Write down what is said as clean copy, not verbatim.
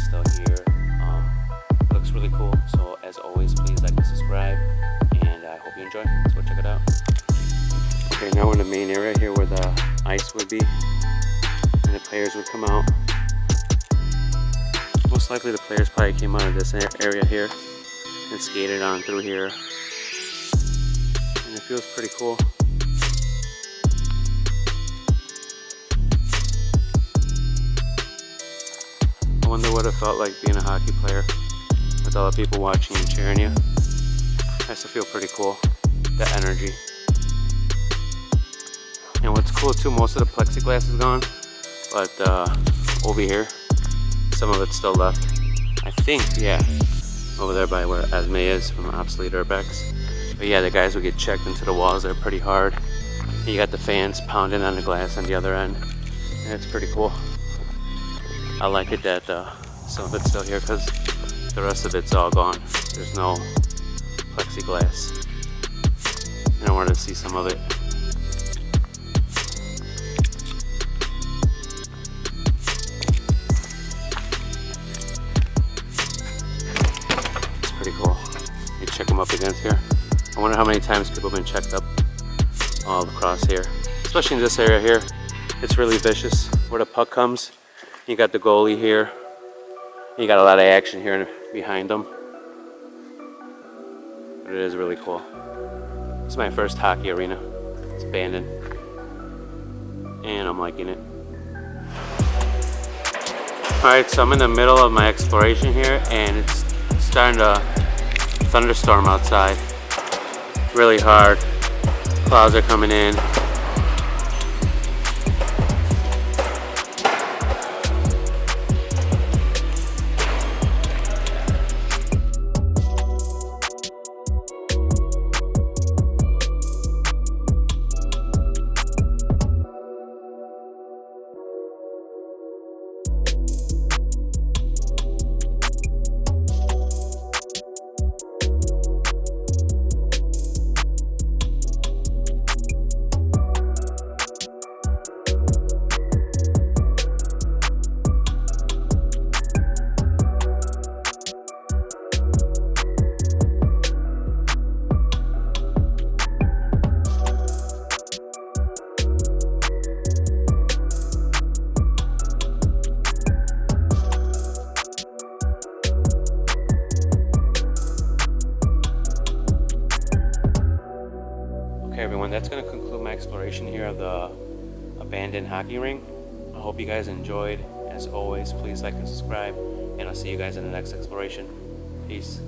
still here. It looks really cool. So as always, please like and subscribe, and I hope you enjoy. Let's go check it out. Okay, now we're in the main area here where the ice would be, and the players would come out. Most likely the players probably came out of this area here and skated on through here, and it feels pretty cool. I wonder what it felt like being a hockey player with all the people watching and cheering you. It has to feel pretty cool, the energy. And what's cool too, most of the plexiglass is gone, but over here, some of it's still left. I think, yeah, over there by where Esme is from Obsolete Urbex. But yeah, the guys will get checked into the walls there pretty hard. And you got the fans pounding on the glass on the other end, and it's pretty cool. I like it that some of it's still here because the rest of it's all gone. There's no plexiglass, and I wanted to see some of it. Pretty cool. You check them up against here. I wonder how many times people have been checked up all across here, especially in this area here. It's really vicious where the puck comes. You got the goalie here. You got a lot of action here behind them. But it is really cool. It's my first hockey arena. It's abandoned, and I'm liking it. Alright, so I'm in the middle of my exploration here, and it's starting to thunderstorm outside really hard. Clouds are coming in. Okay everyone, that's going to conclude my exploration here of the abandoned hockey rink. I hope you guys enjoyed. As always, please like and subscribe, and I'll see you guys in the next exploration. Peace.